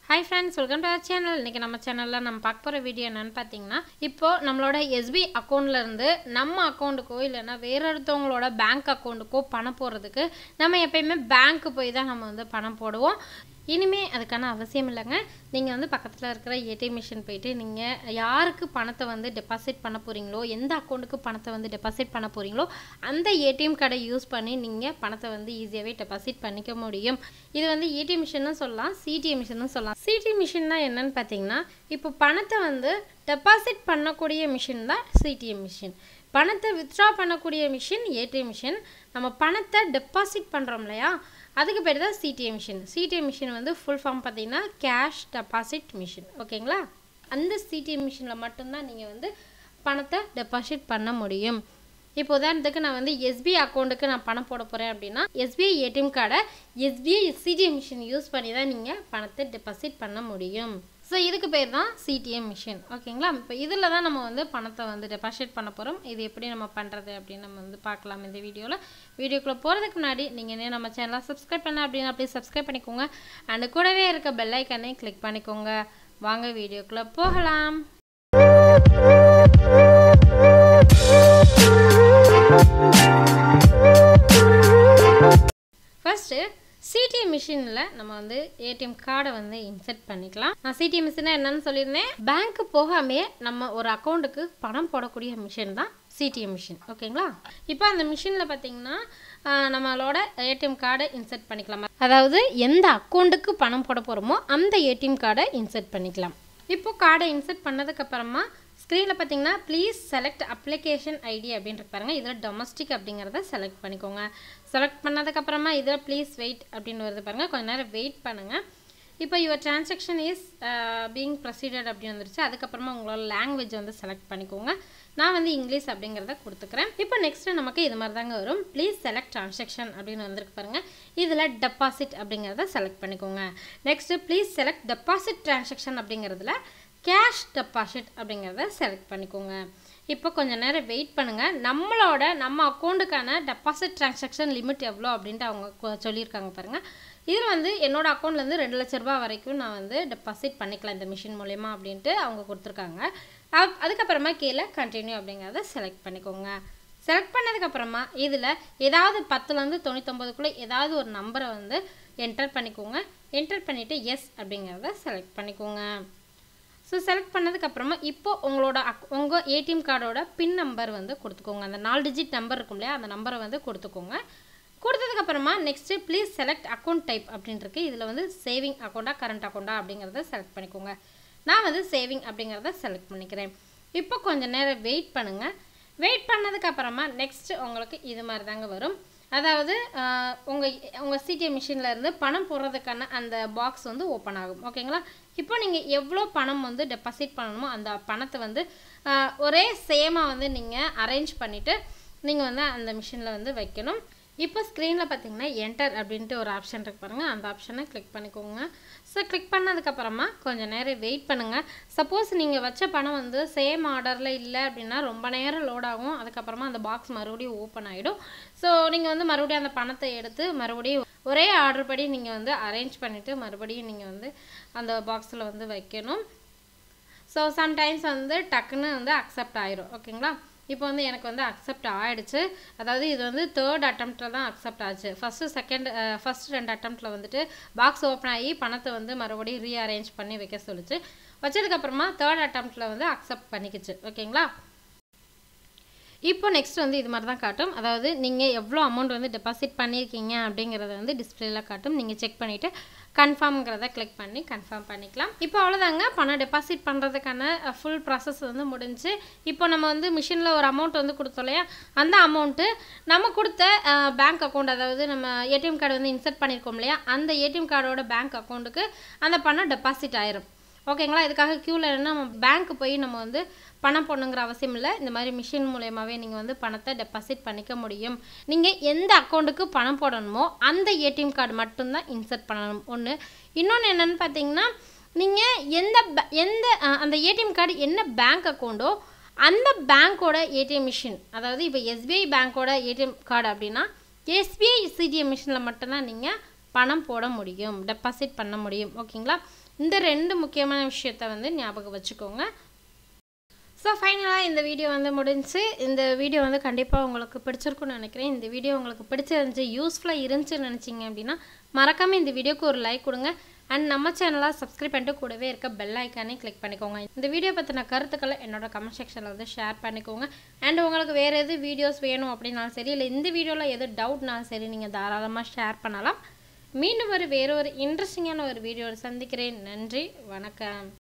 Hi friends, welcome to our channel. இன்னைக்கு நம்ம சேனல்ல நம்ம பார்க்க போற வீடியோ என்னன்னு பாத்தீங்கன்னா, இப்போ நம்மளோட SB அக்கவுண்ட்ல இருந்து நம்ம அக்கவுண்ட்க்கோ இல்லனா வேற ஒருத்தவங்களோட பேங்க் அக்கவுண்ட்க்கோ பணம் போடுறதுக்கு நம்ம எப்பவுமே பேங்க் போய் தான் நம்ம வந்து பணம் போடுவோம். இனிமே அதுக்கான அவசியம் இல்லங்க. நீங்க வந்து பக்கத்துல இருக்கிற ஏடிஎம் மிஷின் போய்ட்டு நீங்க யாருக்கு பணத்தை வந்து டெபாசிட் பண்ண போறீங்களோ, எந்த அக்கவுண்ட்க்கு பணத்தை வந்து டெபாசிட் பண்ண போறீங்களோ, அந்த ஏடிஎம் கார்டை யூஸ் பண்ணி நீங்க பணத்தை வந்து ஈஸியாவே டெபாசிட் பண்ணிக்க முடியும். இது வந்து ஏடிஎம் மிஷின்னு சொல்லலாம், சிடிஎம் மிஷின்னு சொல்லலாம். சிடிஎம் மிஷின்னா என்னன்னு பாத்தீங்கன்னா, இப்போ பணத்தை வந்து டெபாசிட் பண்ணக்கூடிய மிஷின் தான் சிடிஎம் மிஷின். பணத்தை வித்ட்ரா பண்ணக்கூடிய மிஷின் ஏடிஎம் மிஷின். நம்ம பணத்தை டெபாசிட் பண்றோம் இல்லையா, அதுக்கு பேர் தான் சிடிஎம் மிஷின். சிடிஎம் மிஷின் வந்து ஃபுல் ஃபார்ம் பார்த்தீங்கன்னா கேஷ் டெபாசிட் மிஷின். ஓகேங்களா? அந்த சிடிஎம் மிஷினில் மட்டும்தான் நீங்கள் வந்து பணத்தை டெபாசிட் பண்ண முடியும். இப்போ உதாரணத்துக்கு நான் வந்து எஸ்பிஐ அக்கௌண்ட்டுக்கு நான் பணம் போட போகிறேன் அப்படின்னா, எஸ்பிஐ ஏடிஎம் கார்டை எஸ்பிஐ சிடிஎம் மிஷின் யூஸ் பண்ணி தான் நீங்கள் பணத்தை டெபாசிட் பண்ண முடியும். ஸோ இதுக்கு பேர் தான் சிடிஎம் மிஷின். ஓகேங்களா? இப்போ இதில் தான் நம்ம வந்து பணத்தை வந்து டெபாசிட் பண்ண போகிறோம். இது எப்படி நம்ம பண்ணுறது அப்படின்னு நம்ம வந்து பார்க்கலாம் இந்த வீடியோவில். வீடியோக்குள்ளே போகிறதுக்கு முன்னாடி நீங்கள் என்ன நம்ம சேனலை சப்ஸ்கிரைப் பண்ண அப்படின்னா அப்படியே சப்ஸ்கிரைப் பண்ணிக்கோங்க. அண்ட் கூடவே இருக்க பெல் ஐக்கனை கிளிக் பண்ணிக்கோங்க. வாங்க வீடியோக்குள்ளே போகலாம். ஃபர்ஸ்ட்டு சிடிஎம் மிஷினில் நம்ம வந்து ஏடிஎம் கார்டை வந்து இன்சர்ட் பண்ணிக்கலாம். நான் சிடிஎம் மிஷினா என்னன்னு சொல்லியிருந்தேன், பேங்க்கு போகாமே நம்ம ஒரு அக்கௌண்ட்டுக்கு பணம் போடக்கூடிய மிஷின் தான் சிடிஎம் மிஷின். ஓகேங்களா? இப்போ அந்த மிஷினில் பார்த்தீங்கன்னா நம்மளோட ஏடிஎம் கார்டை இன்சர்ட் பண்ணிக்கலாம். அதாவது எந்த அக்கௌண்ட்டுக்கு பணம் போட போகிறோமோ அந்த ஏடிஎம் கார்டை இன்சர்ட் பண்ணிக்கலாம். இப்போ கார்டை இன்சர்ட் பண்ணதுக்கப்புறமா ஸ்க்ரீனில் பார்த்தீங்கன்னா ப்ளீஸ் செலக்ட் அப்ளிகேஷன் ஐடி அப்படின்ட்டு பாருங்கள். இதில் டொமஸ்டிக் அப்படிங்கிறத செலக்ட் பண்ணிக்கோங்க. செலக்ட் பண்ணதுக்கப்புறமா இதில் ப்ளீஸ் வெயிட் அப்படின்னு வருது பாருங்கள். கொஞ்சம் நேரம் வெயிட் பண்ணுங்கள். இப்போ your transaction is being proceeded அப்படின்னு வந்துருச்சு. அதுக்கப்புறமா உங்களோட லாங்குவேஜ் வந்து செலக்ட் பண்ணிக்கோங்க. நான் வந்து இங்கிலீஷ் அப்படிங்கிறத கொடுத்துக்கிறேன். இப்போ நெக்ஸ்ட்டு நமக்கு இது மாதிரி தாங்க வரும். ப்ளீஸ் செலக்ட் டிரான்சாக்ஷன் அப்படின்னு வந்துருக்கு பாருங்கள். இதில் டெபாசிட் அப்படிங்கிறத செலக்ட் பண்ணிக்கோங்க. Next please select deposit transaction அப்படிங்கிறதுல கேஷ் டெபாசிட் அப்படிங்கிறத செலக்ட் பண்ணிக்கோங்க. இப்போ கொஞ்சம் நேரம் வெயிட் பண்ணுங்கள். நம்ம அக்கௌண்ட்டுக்கான டெபாசிட் டிரான்சாக்ஷன் லிமிட் எவ்வளோ அப்படின்ட்டு அவங்க சொல்லியிருக்காங்க பாருங்கள். இதில் வந்து என்னோடய அக்கௌண்ட்லேருந்து 2 லட்ச ரூபா வரைக்கும் நான் வந்து டெபாசிட் பண்ணிக்கலாம் இந்த மிஷின் மூலயமா அப்படின்ட்டு அவங்க கொடுத்துருக்காங்க. அதுக்கப்புறமா கீழே கண்டினியூ அப்படிங்கிறத செலக்ட் பண்ணிக்கோங்க. செலக்ட் பண்ணதுக்கப்புறமா இதில் ஏதாவது 10லேருந்து 99க்குள்ளே ஏதாவது ஒரு நம்பரை வந்து என்டர் பண்ணிக்கோங்க. என்டர் பண்ணிவிட்டு எஸ் அப்படிங்கிறத செலக்ட் பண்ணிக்கோங்க. ஸோ செலக்ட் பண்ணதுக்கப்புறமா இப்போது உங்கள் ஏடிஎம் கார்டோட பின் நம்பர் வந்து கொடுத்துக்கோங்க. அந்த 4 டிஜிட் நம்பர் இருக்கும் இல்லையா, அந்த நம்பரை வந்து கொடுத்துக்கோங்க. கொடுத்ததுக்கப்புறமா next please select account type அப்படின்ட்டுருக்கு. இதில் வந்து சேவிங் அக்கௌண்ட்டா கரண்ட் அக்கௌண்ட்டா அப்படிங்கிறத செலக்ட் பண்ணிக்கோங்க. நான் வந்து சேவிங் அப்படிங்கிறத செலக்ட் பண்ணிக்கிறேன். இப்போ கொஞ்சம் நேரம் வெயிட் பண்ணுங்கள். வெயிட் பண்ணதுக்கப்புறமா நெக்ஸ்ட்டு உங்களுக்கு இது மாதிரி தாங்க வரும். அதாவது உங்கள் சிடிஎம் மிஷினில் இருந்து பணம் போடுறதுக்கான அந்த பாக்ஸ் வந்து ஓப்பன் ஆகும். ஓகேங்களா? இப்போ நீங்கள் எவ்வளோ பணம் வந்து டெபாசிட் பண்ணணுமோ அந்த பணத்தை வந்து ஒரே சேமாக வந்து நீங்கள் அரேஞ்ச் பண்ணிவிட்டு நீங்கள் வந்து அந்த மிஷினில் வந்து வைக்கணும். இப்போ ஸ்க்ரீனில் பார்த்தீங்கன்னா என்டர் அப்படின்ட்டு ஒரு ஆப்ஷன் இருக்கு பாருங்கள். அந்த ஆப்ஷனை கிளிக் பண்ணிக்கோங்க. ஸோ கிளிக் பண்ணதுக்கப்புறமா கொஞ்சம் நேரம் வெயிட் பண்ணுங்கள். சப்போஸ் நீங்கள் வச்ச பணம் வந்து சேம் ஆர்டரில் இல்லை அப்படின்னா ரொம்ப நேரம் லோட் ஆகும். அதுக்கப்புறமா அந்த பாக்ஸ் மறுபடியும் ஓப்பன் ஆகிடும். ஸோ நீங்கள் வந்து மறுபடியும் அந்த பணத்தை எடுத்து மறுபடியும் ஒரே ஆர்டர் படி நீங்கள் வந்து அரேஞ்ச் பண்ணிவிட்டு மறுபடியும் நீங்கள் வந்து அந்த பாக்ஸில் வந்து வைக்கணும். ஸோ சம்டைம்ஸ் வந்து டக்குன்னு வந்து அக்செப்ட் ஆயிரும். ஓகேங்களா? இப்போ வந்து எனக்கு வந்து அக்செப்ட் ஆகிடுச்சு. அதாவது இது வந்து 3rd அட்டம்ப்டில் தான் அக்செப்ட் ஆச்சு. ஃபஸ்ட் 2 அட்டம்ப்டில் வந்துட்டு பாக்ஸ் ஓப்பன் ஆகி பணத்தை வந்து மறுபடியும் ரீஅரேஞ்ச் பண்ணி வைக்க சொல்லிச்சு. வச்சதுக்கப்புறமா 3rd அட்டம்ப்டில் வந்து அக்செப்ட் பண்ணிக்கிச்சு. ஓகேங்களா? இப்போ நெக்ஸ்ட் வந்து இது மாதிரி தான் காட்டும். அதாவது நீங்கள் எவ்வளோ அமௌண்ட் வந்து டெபாசிட் பண்ணியிருக்கீங்க அப்படிங்கிறத வந்து டிஸ்பிளேயில் காட்டும். நீங்கள் செக் பண்ணிவிட்டு கன்ஃபார்ம்ங்கிறத கிளிக் பண்ணி கன்ஃபார்ம் பண்ணிக்கலாம். இப்போ அவ்வளோதாங்க, பணம் டெபாசிட் பண்ணுறதுக்கான ஃபுல் ப்ராசஸ் வந்து முடிஞ்சு. இப்போ நம்ம வந்து மிஷினில் ஒரு அமௌண்ட் வந்து கொடுத்தோம் இல்லையா, அந்த அமௌண்ட்டு நம்ம கொடுத்த பேங்க் அக்கௌண்ட், அதாவது நம்ம ஏடிஎம் கார்டு வந்து இன்சர்ட் பண்ணியிருக்கோம் இல்லையா, அந்த ஏடிஎம் கார்டோட பேங்க் அக்கௌண்ட்டுக்கு அந்த பணம் டெபாசிட் ஆயிரும். ஓகேங்களா? இதுக்காக க்யூவில் நம்ம பேங்க்கு போய் நம்ம வந்து பணம் போடணுங்கிற அவசியம் இல்லை. இந்த மாதிரி மிஷின் மூலயமாவே நீங்கள் வந்து பணத்தை டெபாசிட் பண்ணிக்க முடியும். நீங்கள் எந்த அக்கௌண்ட்டுக்கு பணம் போடணுமோ அந்த ஏடிஎம் கார்டு மட்டும்தான் இன்சர்ட் பண்ணணும். ஒன்று. இன்னொன்று என்னென்னு பார்த்தீங்கன்னா, நீங்கள் எந்த அந்த ஏடிஎம் கார்டு என்ன பேங்க் அக்கௌண்ட்டோ அந்த பேங்க்கோட ஏடிஎம் மிஷின், அதாவது இப்போ எஸ்பிஐ பேங்க்கோட ஏடிஎம் கார்டு அப்படின்னா எஸ்பிஐ சிடிஎம் மிஷினில் மட்டும்தான் நீங்கள் பணம் போட முடியும், டெபாசிட் பண்ண முடியும். ஓகேங்களா? இந்த 2 முக்கியமான விஷயத்தை வந்து ஞாபகம் வச்சுக்கோங்க. ஸோ ஃபைனலாக இந்த வீடியோ வந்து முடிஞ்சு. இந்த வீடியோ வந்து கண்டிப்பாக உங்களுக்கு பிடிச்சிருக்குன்னு நினைக்கிறேன். இந்த வீடியோ உங்களுக்கு பிடிச்சிருந்துச்சு, யூஸ்ஃபுல்லாக இருந்துச்சுன்னு நினச்சிங்க அப்படின்னா மறக்காமல் இந்த வீடியோக்கு ஒரு லைக் கொடுங்க. அண்ட் நம்ம சேனலாக சப்ஸ்கிரைப் பண்ணிட்டு கூடவே இருக்க பெல் ஐக்கானே கிளிக் பண்ணிக்கோங்க. இந்த வீடியோ பற்றின கருத்துக்களை என்னோட கமெண்ட் செக்ஷனில் வந்து ஷேர் பண்ணிக்கோங்க. அண்ட் உங்களுக்கு வேறு எது வீடியோஸ் வேணும் அப்படின்னாலும் சரி, இல்லை இந்த வீடியோவில் எது டவுட்னாலும் சரி, நீங்கள் தாராளமாக ஷேர் பண்ணலாம். மீண்டும் வேறு ஒரு இன்ட்ரெஸ்டிங்கான ஒரு வீடியோவில் சந்திக்கிறேன். நன்றி, வணக்கம்.